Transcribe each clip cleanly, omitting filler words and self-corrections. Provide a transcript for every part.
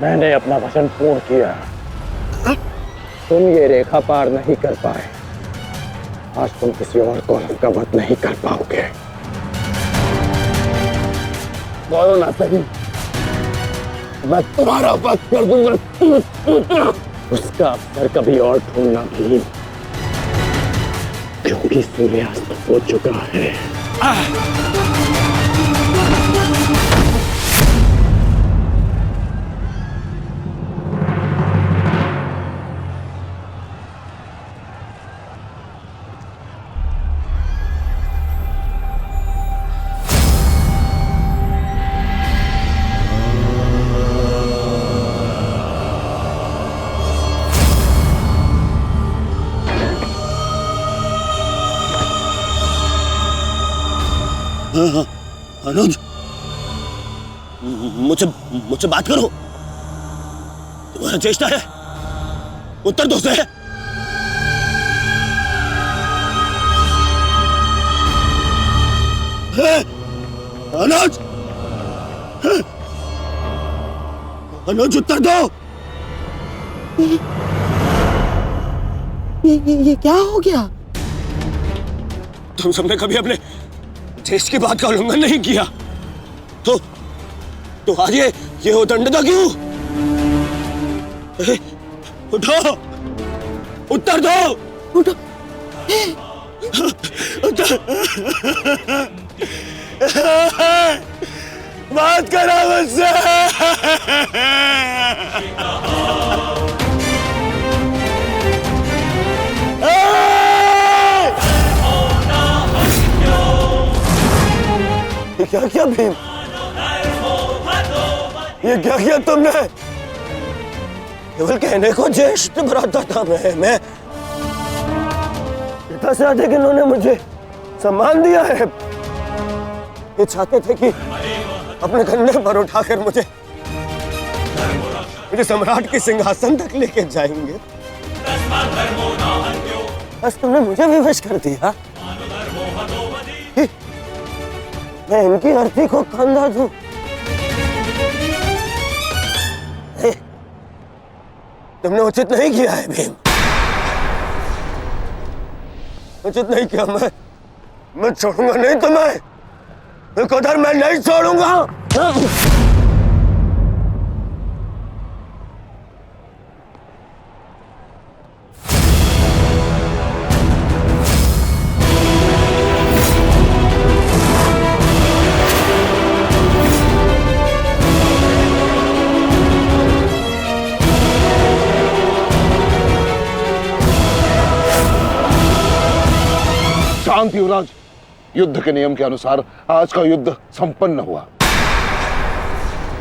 मैंने अपना वचन पूर्ण किया। तुम ये रेखा पार नहीं कर पाए, आज तुम किसी और कौरव का वध नहीं कर पाओगे। बोलो ना सही, मैं तुम्हारा वध कर दूंगा। उसका अवसर कभी और ढूंढना भी, क्योंकि सूर्यास्त हो चुका है। अनुज, मुझसे बात करो। तुम्हारा चेष्टा है, उत्तर दो से। अनुज, अनुज उत्तर दो। ये क्या हो गया? तुम सबने कभी अपने देश की बात का उल्लंघन नहीं किया, तो आज ये उदंडता क्यों? उठो, उत्तर दो। उठो। बात करो मुझसे। क्या किया भीम? ये क्या किया तुमने? केवल कहने को ज्येष्ठ भ्राता था मैं। पिता से अधिक इन्होंने मुझे सम्मान दिया है। ये चाहते थे कि अपने कंधे पर उठाकर मुझे सम्राट के सिंहासन तक लेके जाएंगे। बस तुमने मुझे विवश कर दिया। मैं इनकी अर्थी को कंधा दूं। तुमने उचित नहीं किया है भीम, उचित नहीं किया। मैं छोड़ूंगा नहीं तुम्हें, उधर मैं नहीं छोड़ूंगा। शांत युवराज, युद्ध के नियम के अनुसार आज का युद्ध संपन्न हुआ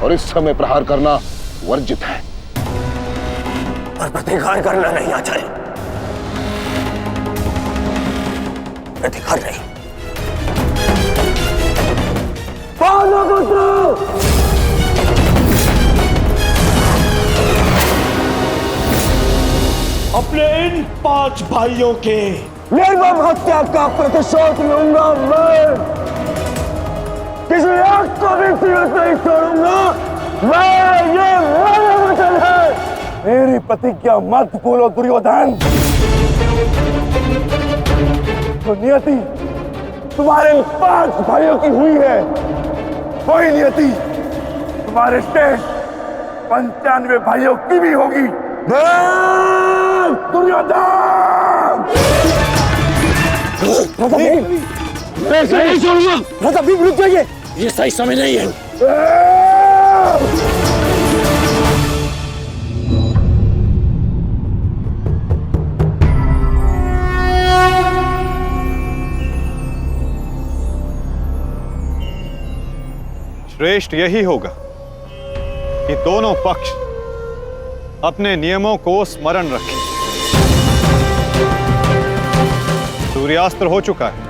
और इस समय प्रहार करना वर्जित है। पर प्रतिकार करना नहीं आचार्य, प्रतिकार नहीं। अपने इन 5 भाइयों के निर्मम हत्या का प्रतिशोध लूंगा मैं। किसी एक को भी जीवित नहीं छोड़ूंगा मैं। ये मेरा वचन है। मेरी प्रतिज्ञा मत भूलो दुर्योधन। तो नियति तुम्हारे 5 भाइयों की हुई है, वही नियति तुम्हारे शेष 95 भाइयों की भी होगी। दुर्योधन! मैं नहीं छोड़ूंगा। भीम रुक जाइए, ये सही समय नहीं है। श्रेष्ठ यही होगा कि दोनों पक्ष अपने नियमों को स्मरण रखें। सूर्यास्त हो चुका है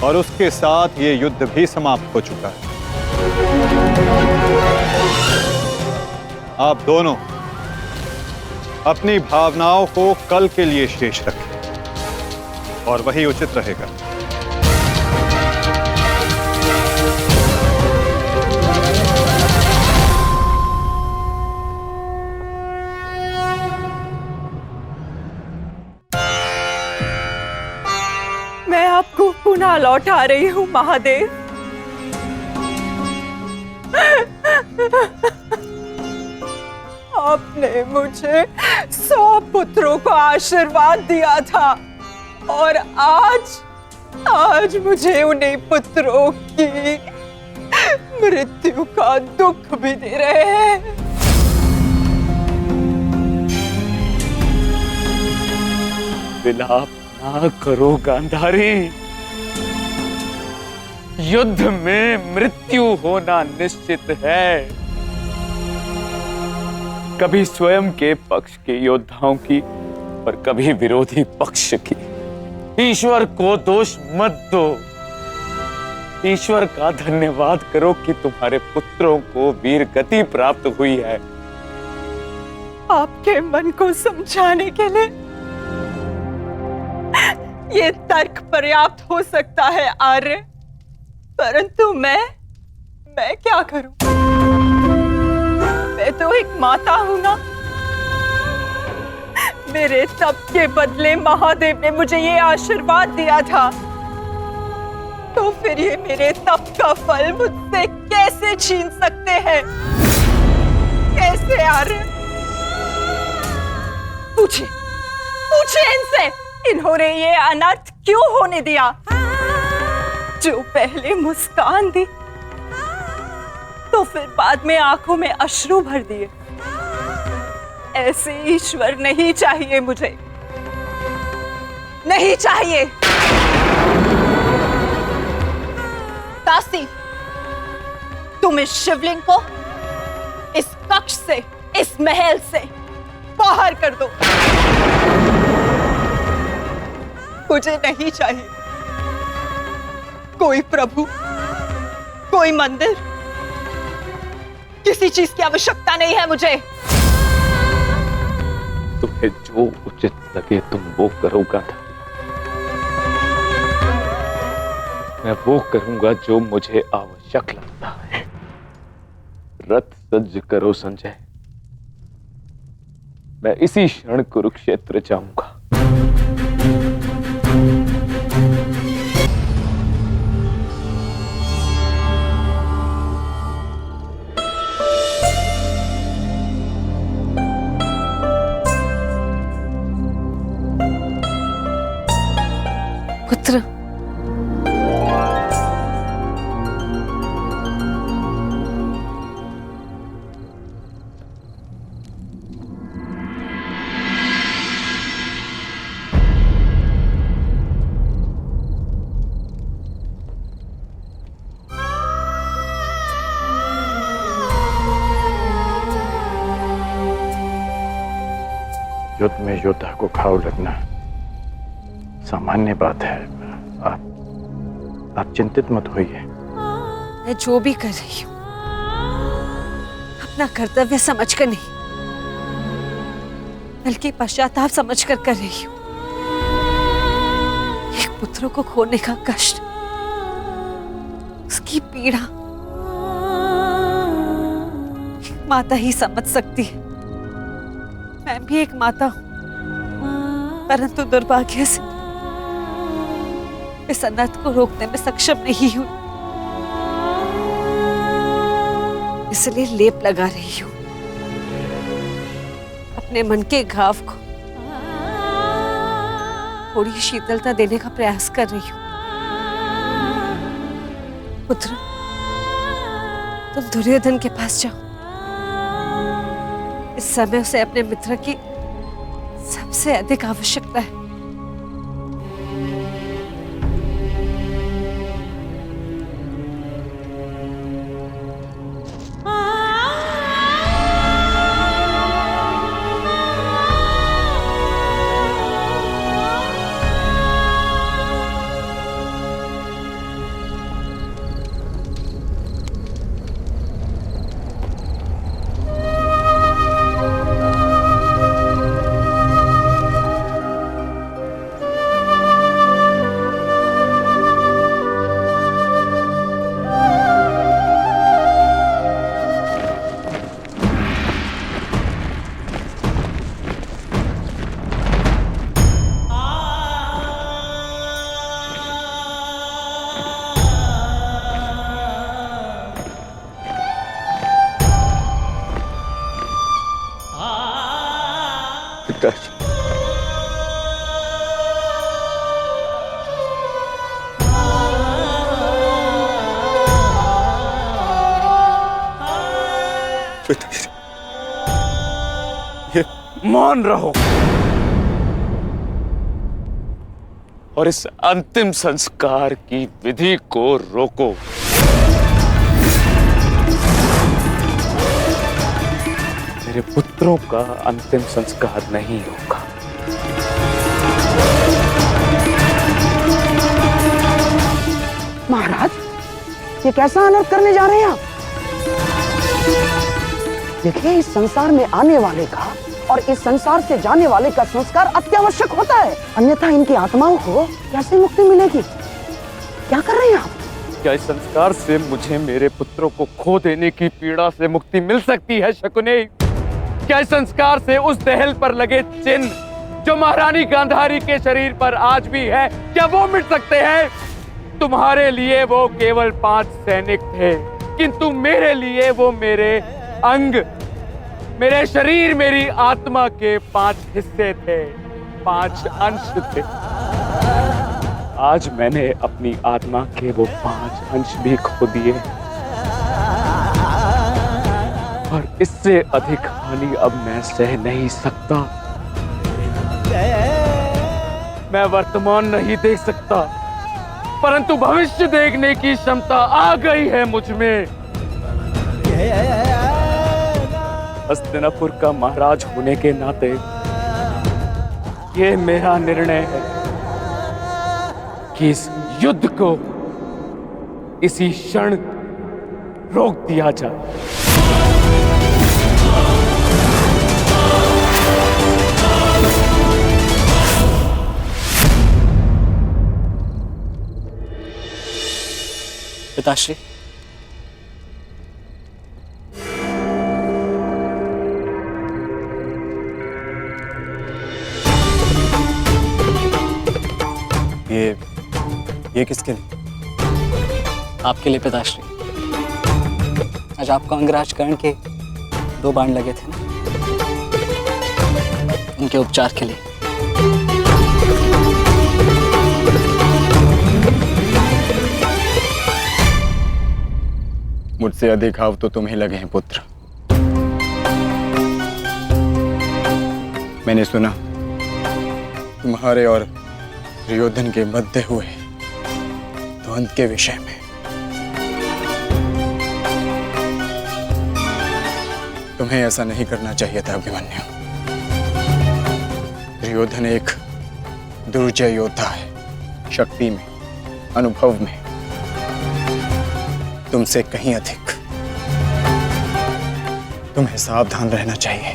और उसके साथ ये युद्ध भी समाप्त हो चुका है। आप दोनों अपनी भावनाओं को कल के लिए शेष रखें और वही उचित रहेगा। बदला लौटा रही हूँ महादेव। आपने मुझे 100 पुत्रों को आशीर्वाद दिया था और आज मुझे उन्हीं पुत्रों की मृत्यु का दुख भी दे रहे हैं। विलाप ना करो गांधारी। युद्ध में मृत्यु होना निश्चित है। कभी स्वयं के पक्ष के योद्धाओं की और कभी विरोधी पक्ष की। ईश्वर को दोष मत दो। ईश्वर का धन्यवाद करो कि तुम्हारे पुत्रों को वीर गति प्राप्त हुई है। आपके मन को समझाने के लिए ये तर्क पर्याप्त हो सकता है आर्य, परंतु मैं क्या करूं? मैं तो एक माता हूं ना। मेरे तप के बदले महादेव ने मुझे ये आशीर्वाद दिया था, तो फिर ये मेरे तप का फल मुझसे कैसे छीन सकते हैं? कैसे आर्य? पूछे इनसे, इन्होंने ये अनर्थ क्यों होने दिया? जो पहले मुस्कान दी तो फिर बाद में आंखों में अश्रु भर दिए। ऐसे ईश्वर नहीं चाहिए मुझे, नहीं चाहिए। दासी, तुम इस शिवलिंग को इस कक्ष से, इस महल से बाहर कर दो। मुझे नहीं चाहिए कोई प्रभु, कोई मंदिर, किसी चीज की आवश्यकता नहीं है मुझे। तुम्हें जो उचित लगे तुम वो करो गांधारी। मैं वो करूंगा जो मुझे आवश्यक लगता है। रथ सज्ज करो संजय। मैं इसी क्षण कुरुक्षेत्र जाऊंगा। पुत्र, युद्ध में योद्धा को घाव लगना सामान्य बात है। आप चिंतित मत होइए। मैं जो भी कर रही हूं अपना कर्तव्य समझकर नहीं, बल्कि पश्चाताप समझकर कर रही हूं। एक पुत्र को खोने का कष्ट, उसकी पीड़ा एक माता ही समझ सकती है। मैं भी एक माता हूं, परंतु दुर्भाग्य से इस अनर्थ को रोकने में सक्षम नहीं हूं। इसलिए लेप लगा रही हूं अपने मन के घाव को, थोड़ी शीतलता देने का प्रयास कर रही हूं। पुत्र, तुम दुर्योधन के पास जाओ। इस समय उसे अपने मित्र की सबसे अधिक आवश्यकता है। पिताश्री। पिताश्री, ये मौन रहो और इस अंतिम संस्कार की विधि को रोको। मेरे पुत्रों का अंतिम संस्कार नहीं होगा। महाराज, ये कैसा अनर्थ करने जा रहे हैं आप? देखिए, इस संसार में आने वाले का और इस संसार से जाने वाले का संस्कार अत्यावश्यक होता है, अन्यथा इनकी आत्माओं को कैसे मुक्ति मिलेगी? क्या कर रहे हैं आप? क्या इस संस्कार से मुझे मेरे पुत्रों को खो देने की पीड़ा से मुक्ति मिल सकती है शकुनी? क्या इस संस्कार से उस दहल पर लगे चिन्ह जो महारानी गांधारी के शरीर पर आज भी है, क्या वो मिट सकते हैं? तुम्हारे लिए वो केवल 5 सैनिक थे, किंतु मेरे लिए वो मेरे अंग, मेरे शरीर, मेरी आत्मा के 5 हिस्से थे, 5 अंश थे। आज मैंने अपनी आत्मा के वो 5 अंश भी खो दिए और इससे अधिक हानि अब मैं सह नहीं सकता। मैं वर्तमान नहीं देख सकता, परंतु भविष्य देखने की क्षमता आ गई है मुझ में। हस्तिनापुर का महाराज होने के नाते ये मेरा निर्णय है कि इस युद्ध को इसी क्षण रोक दिया जाए। पिताश्री, ये किसके लिए? आपके लिए पिताश्री। आज आपको अंगराज कर्ण के 2 बाण लगे थे ना, उनके उपचार के लिए। मुझसे अधिक घाव तो तुम्हें लगे हैं पुत्र। मैंने सुना तुम्हारे और दुर्योधन के मध्य हुए द्वंद्व के विषय में। तुम्हें ऐसा नहीं करना चाहिए था अभिमन्यु। दुर्योधन एक दुर्जय योद्धा है, शक्ति में, अनुभव में तुमसे कहीं अधिक। तुम्हें सावधान रहना चाहिए।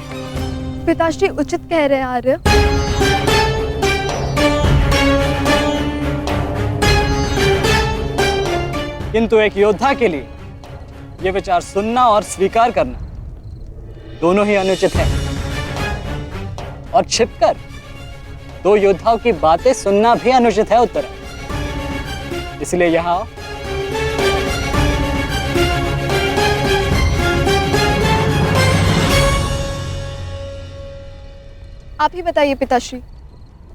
पिताश्री उचित कह रहे हैं आर्य। किंतु एक योद्धा के लिए ये विचार सुनना और स्वीकार करना दोनों ही अनुचित है, और छिपकर 2 योद्धाओं की बातें सुनना भी अनुचित है उत्तर। इसलिए यहाँ आओ। आप ही बताइए पिताश्री,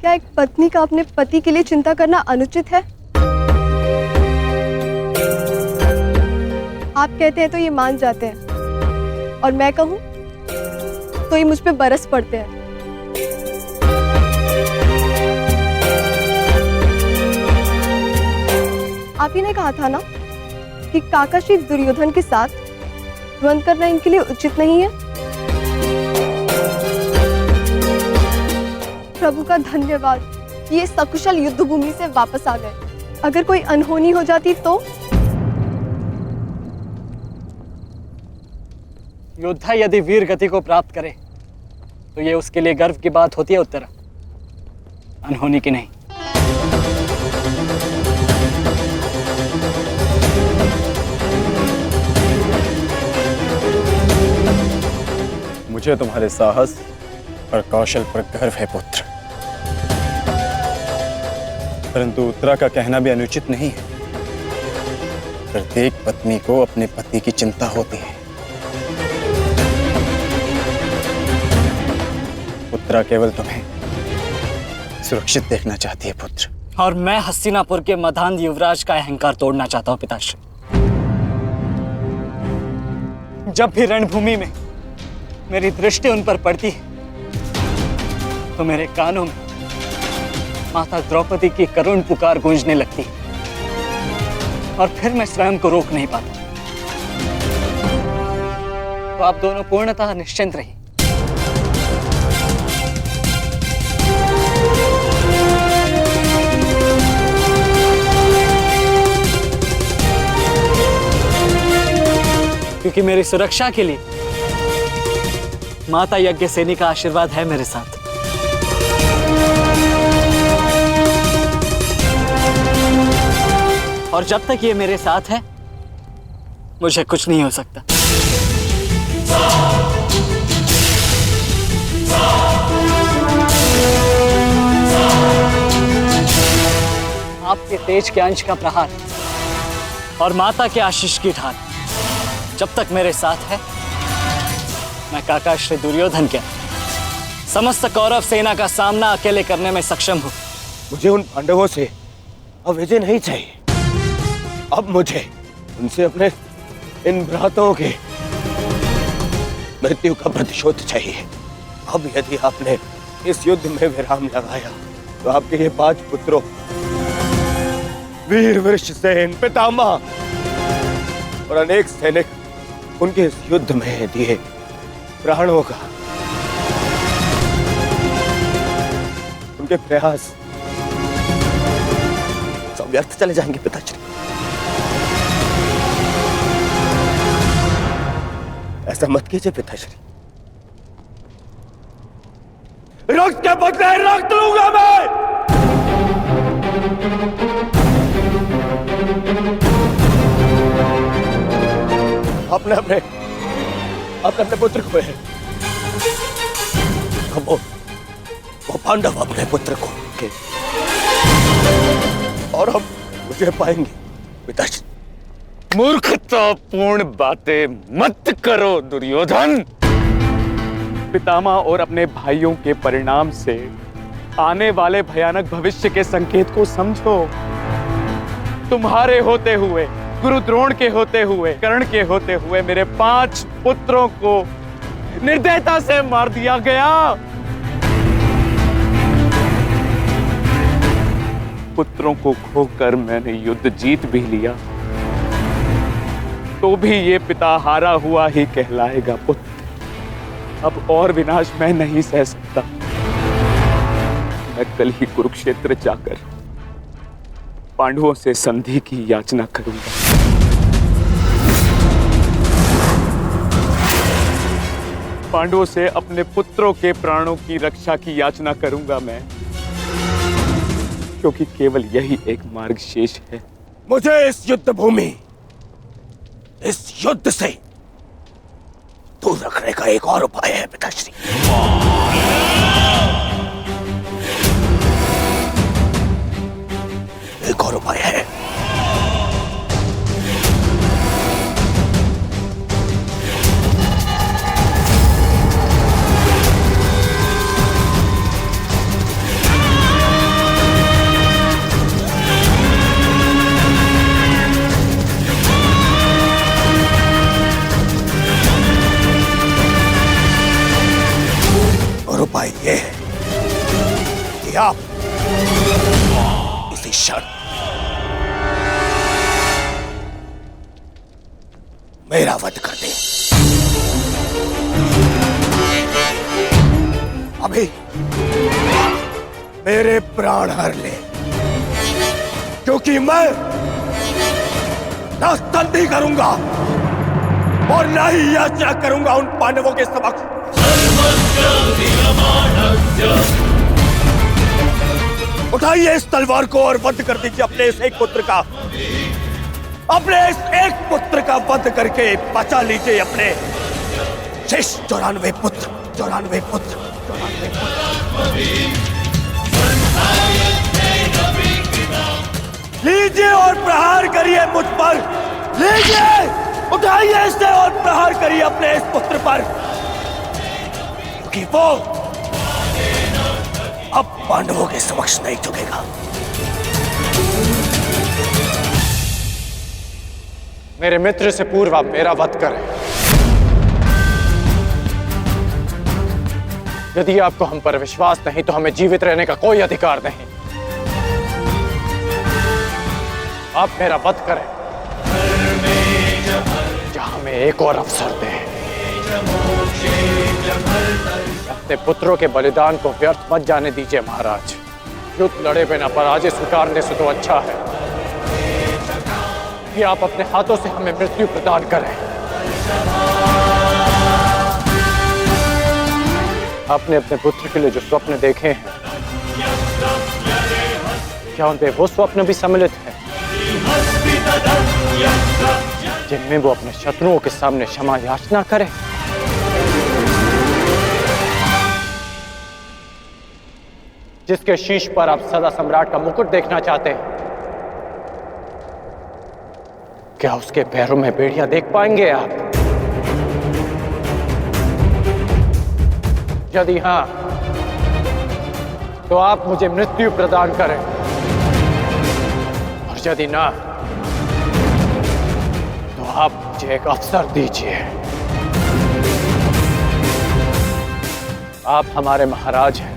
क्या एक पत्नी का अपने पति के लिए चिंता करना अनुचित है? आप कहते हैं तो ये मान जाते हैं, और मैं कहूं तो ये मुझ पे बरस पड़ते हैं। आप ही ने कहा था ना कि काकाश्री दुर्योधन के साथ द्वंद्व करना इनके लिए उचित नहीं है। प्रभु का धन्यवाद, ये सकुशल युद्ध भूमि से वापस आ गए। अगर कोई अनहोनी हो जाती तो? योद्धा यदि वीर गति को प्राप्त करे तो ये उसके लिए गर्व की बात होती है उत्तरा, अनहोनी की नहीं। मुझे तुम्हारे साहस और कौशल पर गर्व है पुत्र, परंतु उत्तरा का कहना भी अनुचित नहीं है। प्रत्येक पत्नी को अपने पति की चिंता होती है। सुमित्रा केवल तुम्हें सुरक्षित देखना चाहती है पुत्र। और मैं हस्तिनापुर के मधांध युवराज का अहंकार तोड़ना चाहता हूं पिताश्री। जब भी रणभूमि में मेरी दृष्टि उन पर पड़ती है तो मेरे कानों में माता द्रौपदी की करुण पुकार गूंजने लगती है और फिर मैं स्वयं को रोक नहीं पाता। तो आप दोनों पूर्णतः निश्चिंत रहिए। क्योंकि मेरी सुरक्षा के लिए माता यज्ञसेनी का आशीर्वाद है मेरे साथ। और जब तक ये मेरे साथ है मुझे कुछ नहीं हो सकता। आपके तेज के अंश का प्रहार और माता के आशीष की ढाल जब तक मेरे साथ है, मैं काका श्री दुर्योधन के समस्त कौरव सेना का सामना अकेले करने में सक्षम हूं। मुझे उन पांडवों से अब विजय नहीं चाहिए। अब मुझे उनसे अपने इन भ्राताओं के मृत्यु का प्रतिशोध चाहिए। अब यदि आपने इस युद्ध में विराम लगाया तो आपके ये 5 पुत्रों वीर वृषसेन, पितामह और अनेक सैनिक उनके इस युद्ध में दिए प्राणों का, उनके प्रयास सब व्यर्थ चले जाएंगे पिताश्री। ऐसा मत कीजिए पिताश्री। रक्त के बदले रक्त लूंगा मैं। अपने अपने पुत्र को है। वो पांडव अपने पुत्र को के और हम मुझे पाएंगे पिताजी। मूर्खतापूर्ण बातें मत करो दुर्योधन। पितामह और अपने भाइयों के परिणाम से आने वाले भयानक भविष्य के संकेत को समझो। तुम्हारे होते हुए, गुरु द्रोण के होते हुए, कर्ण के होते हुए मेरे 5 पुत्रों को निर्दयता से मार दिया गया। पुत्रों को खोकर मैंने युद्ध जीत भी लिया तो भी ये पिता हारा हुआ ही कहलाएगा पुत्र। अब और विनाश मैं नहीं सह सकता। मैं कल ही कुरुक्षेत्र जाकर पांडवों से संधि की याचना करूंगा। पांडवों से अपने पुत्रों के प्राणों की रक्षा की याचना करूंगा मैं, क्योंकि केवल यही एक मार्ग शेष है। मुझे इस युद्ध भूमि, इस युद्ध से दूर रखने का एक और उपाय है पिताश्री। एक और उपाय है। और उपाय ये है कि आप इसी क्षण मेरा वध कर दें। अभी मेरे प्राण हर ले, क्योंकि मैं ना संधि करूंगा और ना ही याचना करूंगा उन पांडवों के समक्ष। उठाइए इस तलवार को और वध कर दीजिए अपने इस एक पुत्र का। अपने इस एक पुत्र का वध करके बचा लीजिए अपने शेष 94 पुत्र। 94 पुत्र। लीजिए और प्रहार करिए मुझ पर। लीजिए, उठाइए इसे और प्रहार करिए अपने इस पुत्र पर, क्योंकि वो अब पांडवों के समक्ष नहीं झुकेगा। मेरे मित्र से पूर्व आप मेरा वध करें। यदि आपको हम पर विश्वास नहीं तो हमें जीवित रहने का कोई अधिकार नहीं। आप मेरा वध करें या हमें एक और अवसर दें। अपने पुत्रों के बलिदान को व्यर्थ मत जाने दीजिए महाराज। युद्ध लड़े बिना पराजय स्वीकारने से तो अच्छा है कि आप अपने हाथों से हमें मृत्यु प्रदान करें। आपने अपने पुत्र के लिए जो स्वप्न देखे हैं, क्या उनपे वो स्वप्न भी सम्मिलित हैं जिनमें वो अपने शत्रुओं के सामने क्षमा याचना करे? जिसके शीश पर आप सदा सम्राट का मुकुट देखना चाहते हैं, क्या उसके पैरों में बेड़ियां देख पाएंगे आप? यदि हां, तो आप मुझे मृत्यु प्रदान करें, और यदि ना, तो आप मुझे एक अवसर दीजिए। आप हमारे महाराज हैं,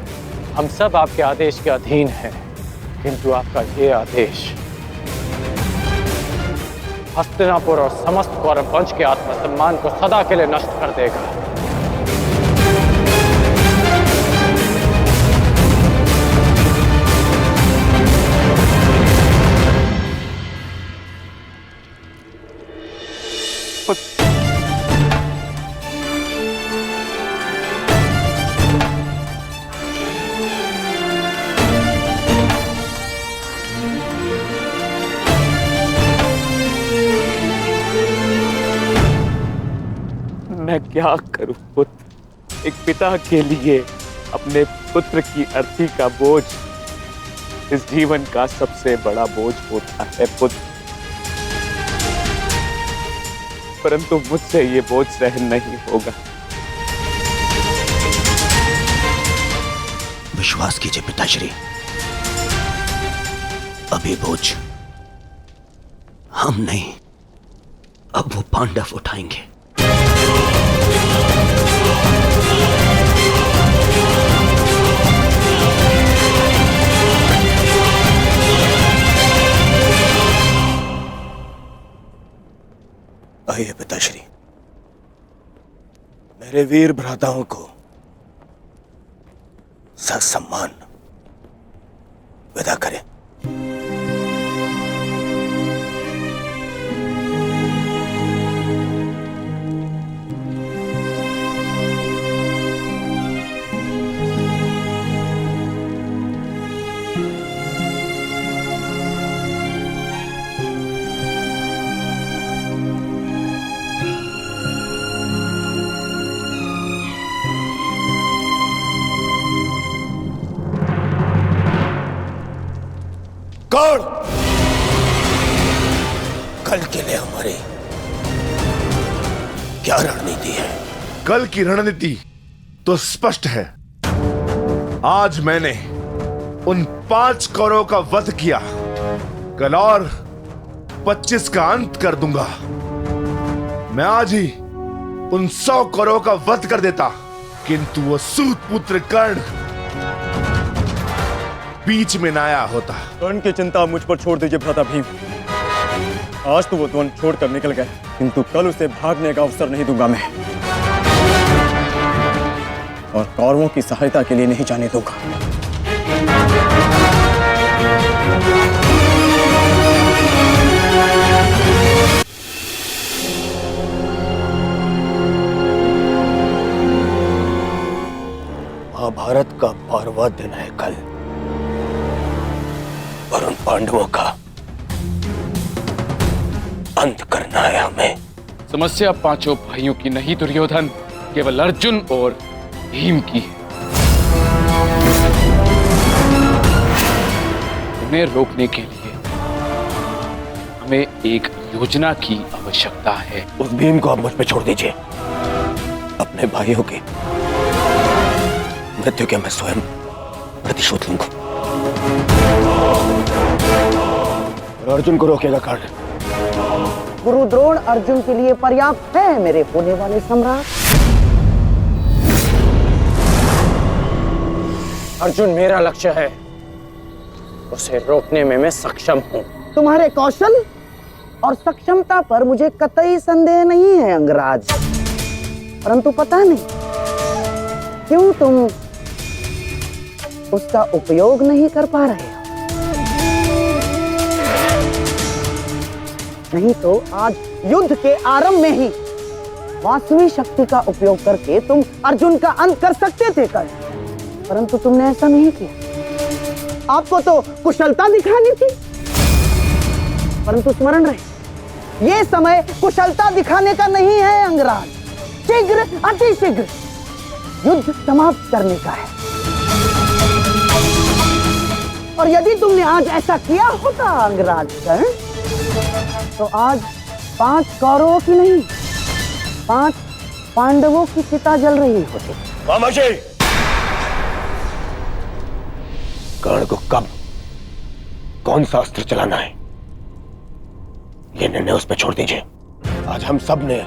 हम सब आपके आदेश के अधीन हैं, किंतु आपका ये आदेश हस्तिनापुर और समस्त कौरव वंश के आत्मसम्मान को सदा के लिए नष्ट कर देगा। मैं क्या करूं पुत्र? एक पिता के लिए अपने पुत्र की अर्थी का बोझ इस जीवन का सबसे बड़ा बोझ होता है पुत्र, परंतु मुझसे ये बोझ सहन नहीं होगा। विश्वास कीजिए पिताश्री, अभी बोझ हम नहीं, अब वो पांडव उठाएंगे। आइए पिताश्री, मेरे वीर भ्राताओं को ससम्मान विदा करें। कौन कल के लिए हमारी क्या रणनीति है? कल की रणनीति तो स्पष्ट है। आज मैंने उन 5 कौरवों का वध किया, कल और 25 का अंत कर दूंगा। मैं आज ही उन 100 कौरवों का वध कर देता, किंतु वो सूत पुत्र कर्ण बीच में ना आया होता। कर्ण की चिंता मुझ पर छोड़ दीजिए भ्राता भीम। आज तो वो वन छोड़कर निकल गए, किंतु कल उसे भागने का अवसर नहीं दूंगा मैं, और कौरवों की सहायता के लिए नहीं जाने दूंगा। महाभारत का 12वां दिन है कल, और उन पांडवों का अंत करना है हमें। समस्या 5 भाइयों की नहीं दुर्योधन, केवल अर्जुन और भीम की है। उन्हें रोकने के लिए हमें एक योजना की आवश्यकता है। उस भीम को आप मुझ पे छोड़ दीजिए। अपने भाइयों की मृत्यु के मैं स्वयं प्रतिशोध लूंगा। और अर्जुन को रोकेगा कर्ण। गुरु द्रोण अर्जुन के लिए पर्याप्त है मेरे होने वाले सम्राट। अर्जुन मेरा लक्ष्य है, उसे रोकने में मैं सक्षम हूं। तुम्हारे कौशल और सक्षमता पर मुझे कतई संदेह नहीं है अंगराज, परंतु पता नहीं क्यों तुम उसका उपयोग नहीं कर पा रहे हो। नहीं तो आज युद्ध के आरंभ में ही वास्तविक शक्ति का उपयोग करके तुम अर्जुन का अंत कर सकते थे कर्ण, परंतु तुमने ऐसा नहीं किया। आपको तो कुशलता दिखानी थी, परंतु स्मरण रहे ये समय कुशलता दिखाने का नहीं है अंगराज। शीघ्र अतिशीघ्र युद्ध समाप्त करने का है। और यदि तुमने आज ऐसा किया होता अंगराज कर्ण, तो आज 5 कौरवों की नहीं 5 पांडवों की चिता जल रही होती। मामाजी, कर्ण को कब कौन सा अस्त्र चलाना है ये निर्णय उस पर छोड़ दीजिए। आज हम सब ने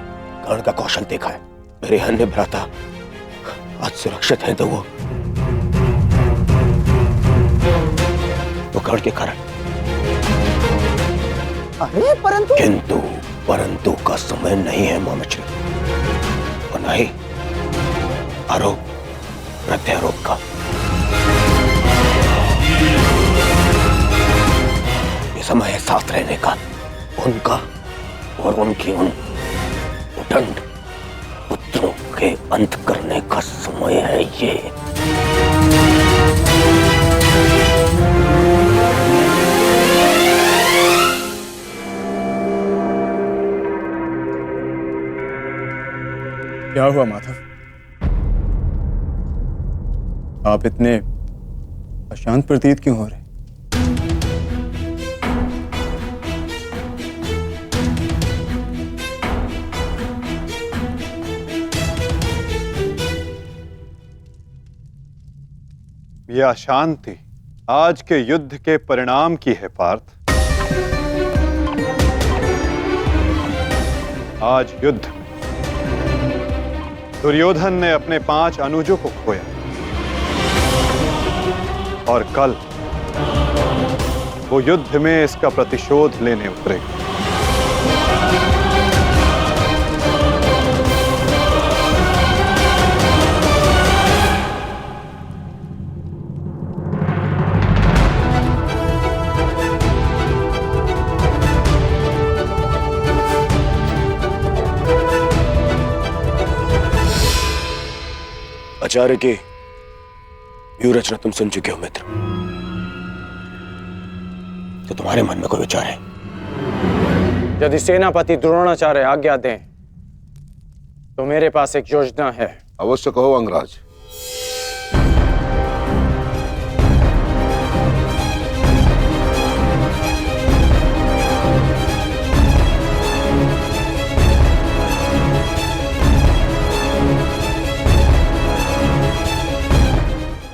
कर्ण का कौशल देखा है। मेरे अन्य भ्राता आज सुरक्षित हैं तो वो कर्ण के कारण। अरे परंतु परंतु का समय नहीं है मामाजी, और न ही आरोप प्रत्यारोप का। ये समय है साथ रहने का, उनका और उनकी उन उदंड पुत्रों के अंत करने का समय है ये। क्या हुआ माधव? आप इतने अशांत प्रतीत क्यों हो रहे? यह अशांति आज के युद्ध के परिणाम की है पार्थ। आज युद्ध में दुर्योधन ने अपने 5 अनुजों को खोया और कल वो युद्ध में इसका प्रतिशोध लेने उतरेगा। आचार्य की व्यूह रचना तुम सुन चुके हो मित्र, तो तुम्हारे मन में कोई विचार है? यदि सेनापति द्रोणाचार्य आज्ञा दें तो मेरे पास एक योजना है। अवश्य कहो अंगराज।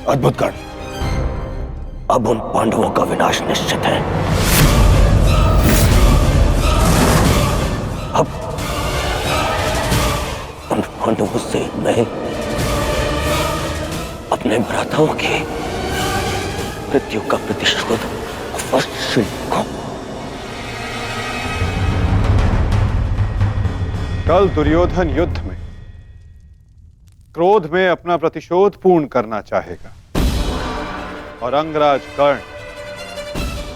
अद्भुत कर्ण, अब उन पांडवों का विनाश निश्चित है। अब उन पांडवों से मैं अपने भ्राताओं की मृत्यु का प्रतिशोध अवश्य लूंगा। कल दुर्योधन युद्ध में क्रोध में अपना प्रतिशोध पूर्ण करना चाहेगा और अंगराज कर्ण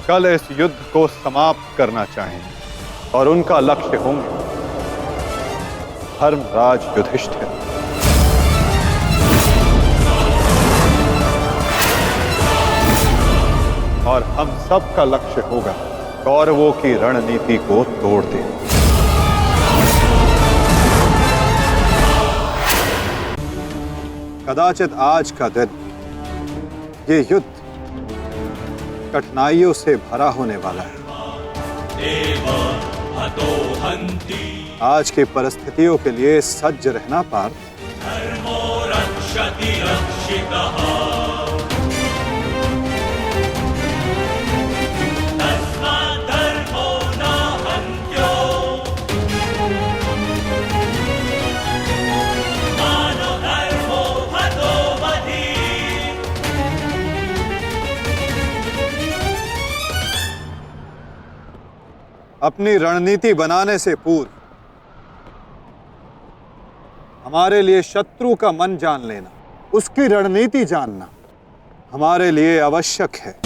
कल इस युद्ध को समाप्त करना चाहेंगे और उनका लक्ष्य होंगे धर्मराज युधिष्ठिर। और हम सब का लक्ष्य होगा कौरवों की रणनीति को तोड़ देना। कदाचित आज का दिन ये युद्ध कठिनाइयों से भरा होने वाला है। आज की परिस्थितियों के लिए सज्ज रहना पार्थ। अपनी रणनीति बनाने से पूर्व हमारे लिए शत्रु का मन जान लेना, उसकी रणनीति जानना हमारे लिए आवश्यक है।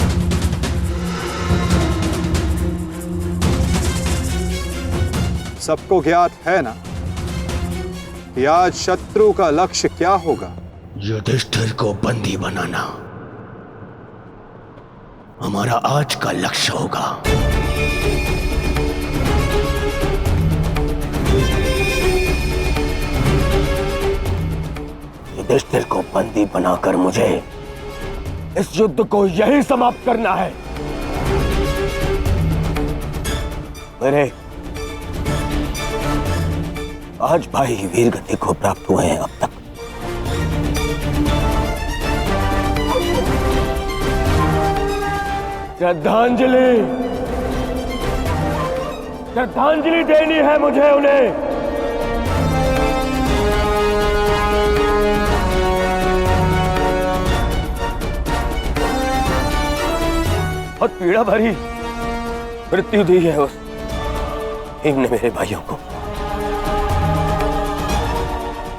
सबको ज्ञात है ना कि आज शत्रु का लक्ष्य क्या होगा? युधिष्ठिर को बंदी बनाना हमारा आज का लक्ष्य होगा। युधिष्ठिर को बंदी बनाकर मुझे इस युद्ध को यहीं समाप्त करना है। मेरे आज भाई वीर गति को प्राप्त हुए हैं अब तक। श्रद्धांजलि श्रद्धांजलि देनी है मुझे उन्हें। बहुत पीड़ा भरी मृत्यु दी है उस भीम ने मेरे भाइयों को।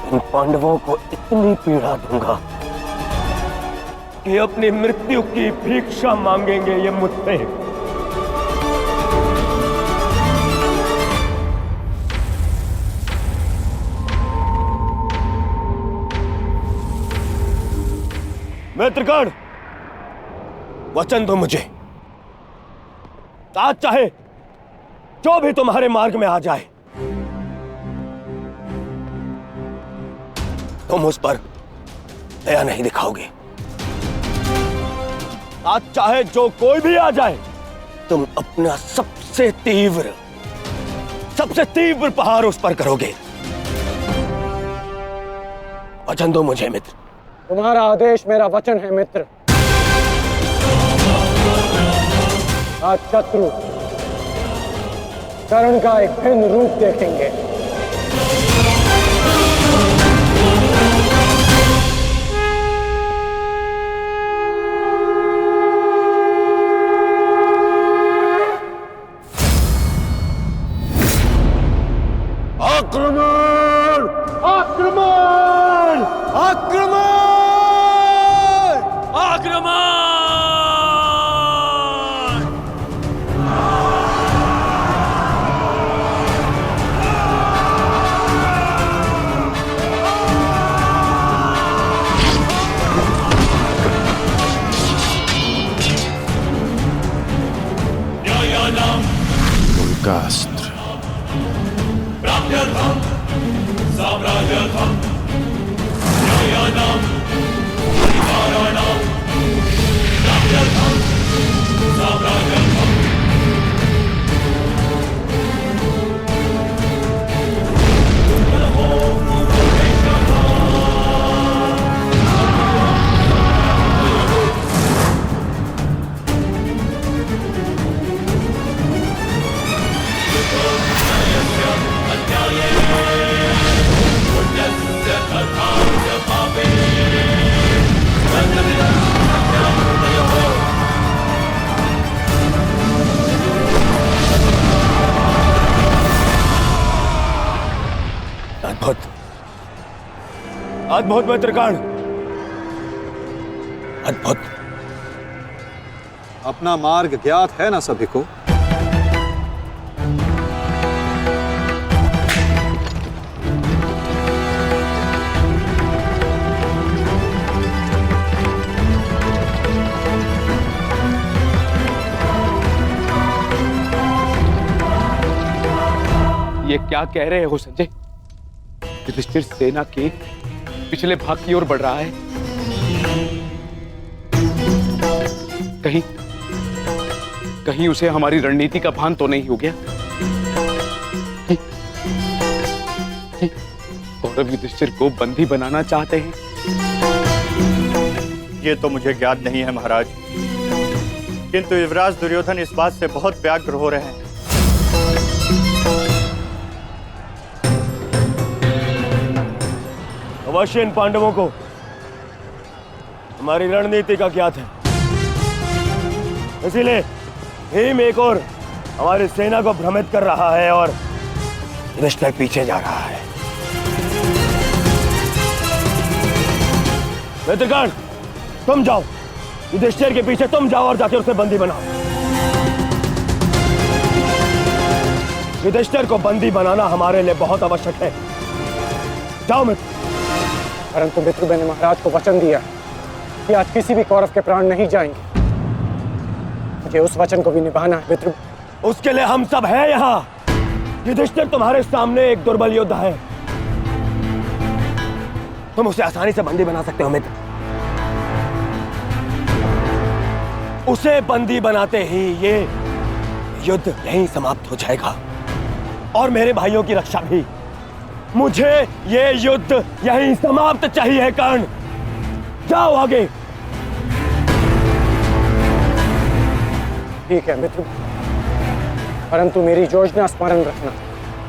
इन पांडवों को इतनी पीड़ा दूंगा कि अपनी मृत्यु की भिक्षा मांगेंगे ये मुझसे। मित्रगण, वचन दो मुझे, आज चाहे जो भी तुम्हारे मार्ग में आ जाए तुम उस पर दया नहीं दिखाओगे। आज चाहे जो कोई भी आ जाए तुम अपना सबसे तीव्र प्रहार उस पर करोगे। वचन दो मुझे मित्र। तुम्हारा आदेश मेरा वचन है मित्र। आज शत्रु कर्ण का एक भिन्न रूप देखेंगे। आक्रमण! आक्रमण! आक्रमण! आक्रमण! उनका अस्त्र अद्भुत मित्रगण, अद्भुत। अपना मार्ग ज्ञात है ना सभी को? ये क्या कह रहे हो संजय? युधिष्ठिर सेना के पिछले भाग की ओर बढ़ रहा है। कहीं उसे हमारी रणनीति का भान तो नहीं हो गया? कौरव युधिष्ठिर को बंदी बनाना चाहते हैं। ये तो मुझे ज्ञात नहीं है महाराज, किंतु युवराज दुर्योधन इस बात से बहुत व्यग्र हो रहे हैं। अवश्य इन पांडवों को हमारी रणनीति का ज्ञात है, इसीलिए भीम एक और हमारी सेना को भ्रमित कर रहा है और युधिष्ठिर पीछे जा रहा है। नेत्रगण, तुम जाओ, युधिष्ठिर के पीछे तुम जाओ और जाके उसे बंदी बनाओ। युधिष्ठिर को बंदी बनाना हमारे लिए बहुत आवश्यक है। जाओ मित्र। परंतु मित्र, मैंने महाराज को वचन दिया कि आज किसी भी कौरव के प्राण नहीं जाएंगे। मुझे उस वचन को भी निभाना है मित्र। उसके लिए हम सब हैं यहाँ। युधिष्ठिर तुम्हारे सामने एक दुर्बल योद्धा है, तुम उसे आसानी से बंदी बना सकते हो मित्र। उसे बंदी बनाते ही ये युद्ध यहीं समाप्त हो जाएगा और मेरे भाइयों की रक्षा भी। मुझे ये युद्ध यहीं समाप्त चाहिए। कर्ण, जाओ आगे। ठीक है मित्र, परंतु मेरी योजना स्मरण रखना।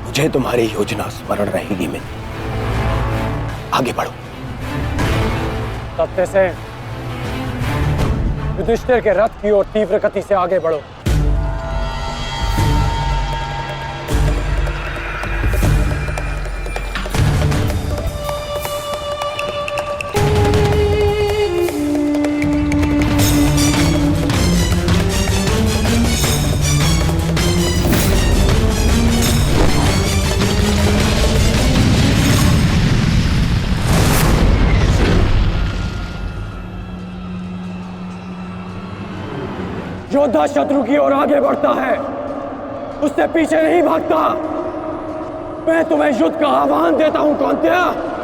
मुझे तुम्हारी योजना स्मरण रहेगी मित्र। आगे बढ़ो। सत्य से युधिष्ठिर के रथ की ओर तीव्र गति से आगे बढ़ो। योद्धा शत्रु की ओर आगे बढ़ता है, उससे पीछे नहीं भागता। मैं तुम्हें युद्ध का आह्वान देता हूं कौन्तेय।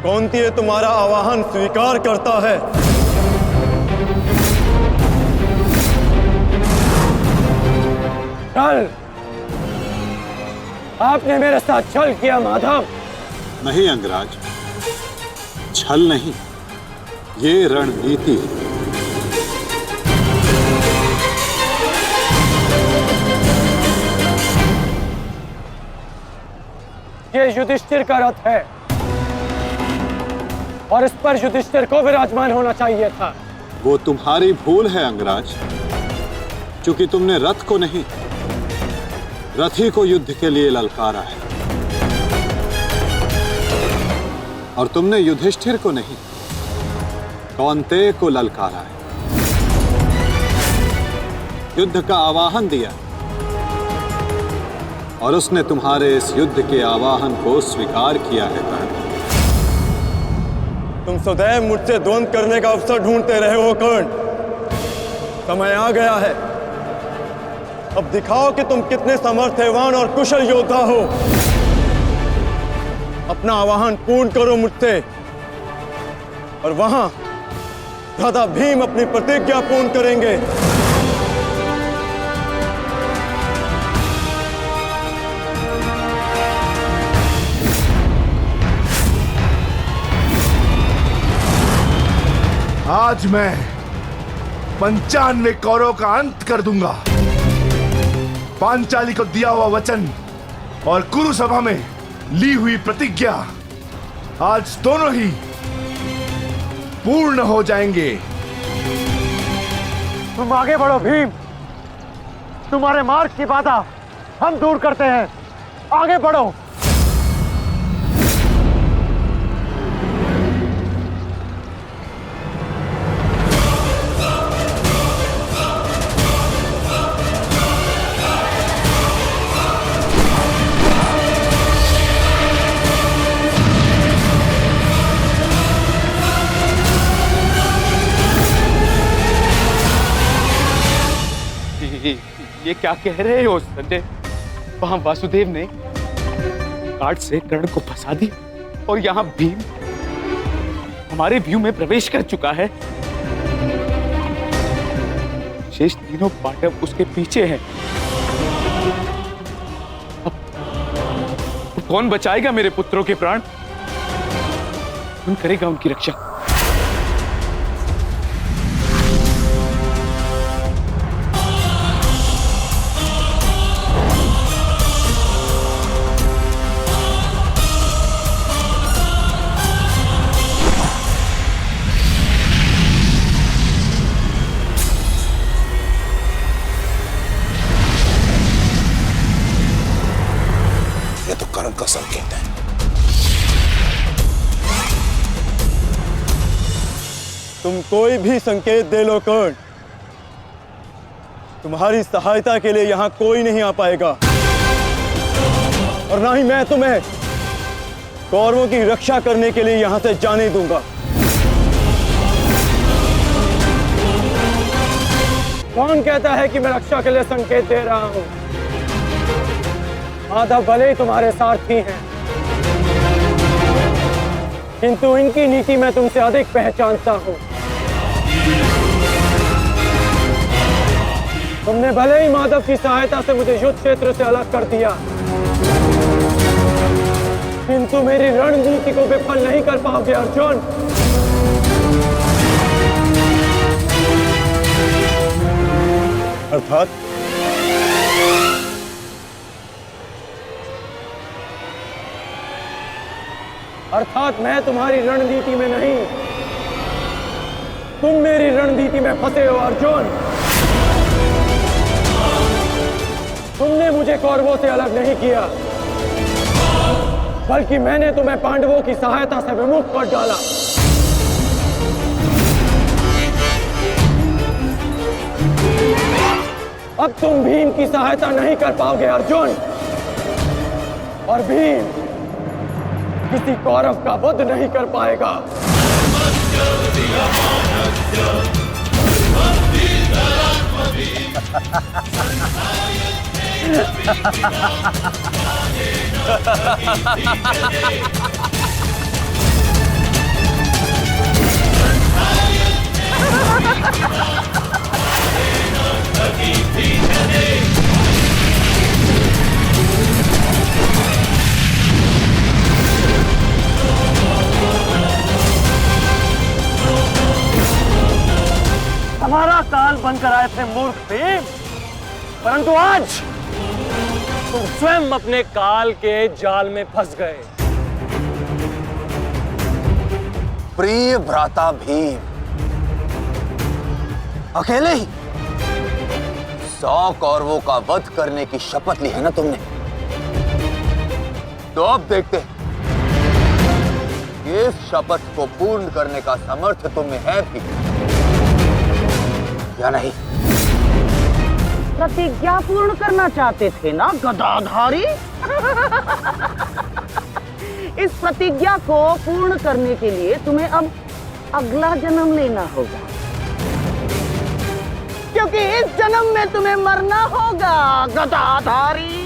कौन्तेय तुम्हारा आवाहन स्वीकार करता है। कल आपने मेरे साथ छल किया माधव। नहीं अंगराज, छल नहीं, ये रणनीति है। ये युधिष्ठिर का रथ है और इस पर युधिष्ठिर को विराजमान होना चाहिए था। वो तुम्हारी भूल है अंगराज, क्योंकि तुमने रथ को नहीं, रथी को युद्ध के लिए ललकारा है। और तुमने युधिष्ठिर को नहीं, कौन्तेय को ललकारा है, युद्ध का आवाहन दिया और उसने तुम्हारे इस युद्ध के आवाहन को स्वीकार किया है। कर्ण, तुम सदैव मुझसे द्वंद्व करने का अवसर ढूंढते रहे हो कर्ण। समय आ गया है, अब दिखाओ कि तुम कितने सामर्थ्यवान और कुशल योद्धा हो। अपना आवाहन पूर्ण करो मुझसे और वहां भ्राता भीम अपनी प्रतिज्ञा पूर्ण करेंगे। आज मैं 95 कौरवों का अंत कर दूंगा। पांचाली को दिया हुआ वचन और कुरु सभा में ली हुई प्रतिज्ञा आज दोनों ही पूर्ण हो जाएंगे। तुम आगे बढ़ो भीम, तुम्हारे मार्ग की बाधा हम दूर करते हैं। आगे बढ़ो। ये क्या कह रहे हो संजय? वहां वासुदेव ने कार्ड से कर्ण को फंसा दिया और यहाँ भीम हमारे व्यू में प्रवेश कर चुका है। शेष तीनों पांडव उसके पीछे हैं। अब कौन बचाएगा मेरे पुत्रों के प्राण? कौन करेगा उनकी रक्षा? का संकेत है। तुम कोई भी संकेत दे लो कर्ण, तुम्हारी सहायता के लिए यहां कोई नहीं आ पाएगा और ना ही मैं तुम्हें कौरवों की रक्षा करने के लिए यहां से जाने दूंगा। कौन कहता है कि मैं रक्षा के लिए संकेत दे रहा हूं? माधव भले ही तुम्हारे सारथी हैं, किंतु इनकी नीति मैं तुमसे अधिक पहचानता हूं। तुमने भले ही माधव की सहायता से मुझे युद्ध क्षेत्र से अलग कर दिया, किंतु मेरी रणनीति को विफल नहीं कर पाओगे अर्जुन। अर्थात मैं तुम्हारी रणनीति में नहीं, तुम मेरी रणनीति में फंसे हो अर्जुन। तुमने मुझे कौरवों से अलग नहीं किया, बल्कि मैंने तुम्हें पांडवों की सहायता से विमुख कर डाला। अब तुम भीम की सहायता नहीं कर पाओगे अर्जुन, और भीम किसी कौरव का वध नहीं कर पाएगा। हमारा काल बनकर आए थे मूर्ख भीम, परंतु आज तुम स्वयं अपने काल के जाल में फंस गए। प्रिय भ्राता भीम, अकेले ही 100 कौरवों का वध करने की शपथ ली है ना तुमने? तो अब देखते हैं कि इस शपथ को पूर्ण करने का सामर्थ्य तुम्हें है भी या नहीं। प्रतिज्ञा पूर्ण करना चाहते थे ना गदाधारी? इस प्रतिज्ञा को पूर्ण करने के लिए तुम्हें अब अगला जन्म लेना होगा, क्योंकि इस जन्म में तुम्हें मरना होगा गदाधारी।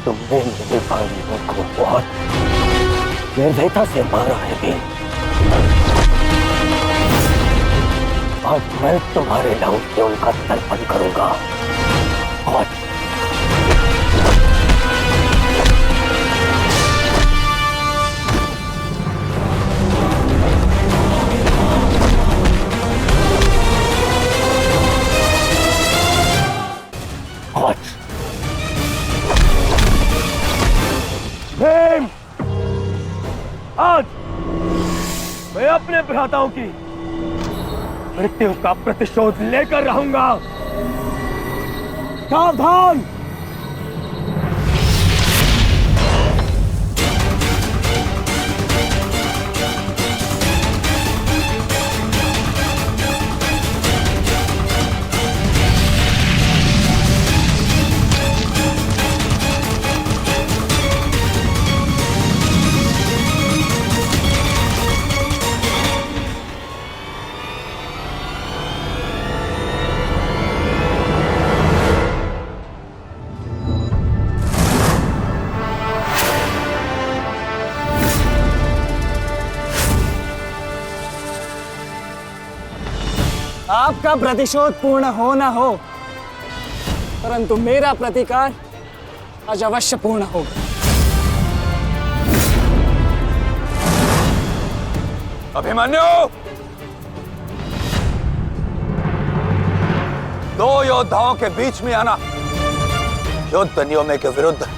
तुमने मेरे भाइयों को बहुत निर्दयता से मारा है भीम। आज मैं तुम्हारे नाम से उनका तर्पण करूंगा। और भीम, आज मैं अपने भ्राताओं की मृत्यु का प्रतिशोध लेकर रहूंगा। सावधान! आपका प्रतिशोध पूर्ण हो ना हो, परंतु मेरा प्रतिकार आज अवश्य पूर्ण होगा। अभिमन्यु, दो योद्धाओं के बीच में आना युद्ध नियमों के विरुद्ध।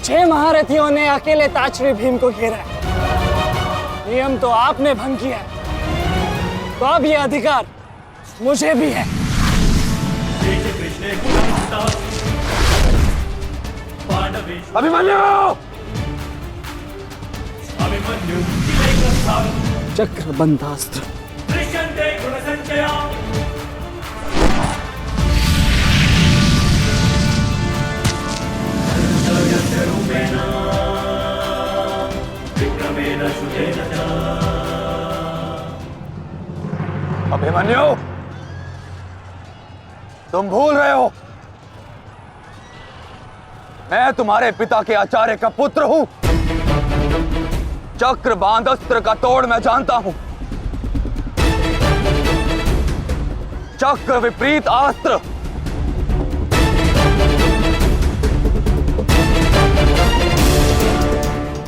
6 महारथियों ने अकेले ताचरी भीम को घेरा है। नियम तो आपने भंग किया है, तो अब यह अधिकार मुझे भी है। अभिमन्यु! चक्रबंधास्त्र। अभिमन्यु, तुम भूल रहे हो, मैं तुम्हारे पिता के आचार्य का पुत्र हूं। चक्रबांध अस्त्र का तोड़ मैं जानता हूं। चक्र विपरीत अस्त्र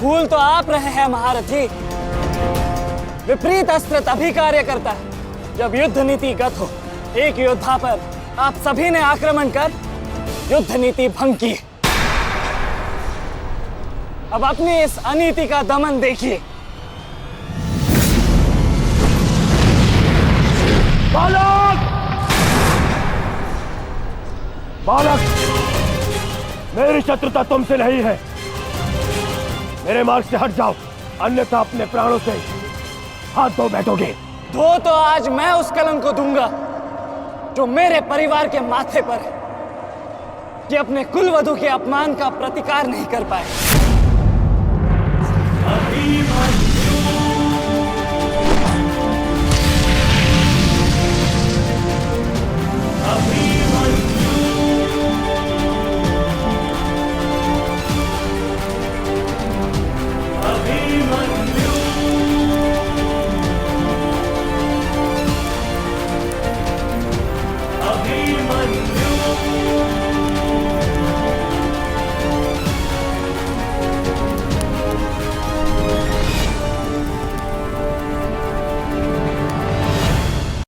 भूल तो आप रहे हैं महारथी। विपरीत अस्त्र तभी कार्य करता है जब युद्ध नीति गत हो। एक योद्धा पर आप सभी ने आक्रमण कर युद्ध नीति भंग की। अब अपनी इस अनीति का दमन देखिए। बालक! बालक! मेरी शत्रुता तुमसे नहीं है। मेरे मार्ग से हट जाओ, अन्यथा अपने प्राणों से हाथ धो बैठोगे। धो तो आज मैं उस कलंक को दूंगा जो मेरे परिवार के माथे पर है, कि अपने कुलवधु के अपमान का प्रतिकार नहीं कर पाए।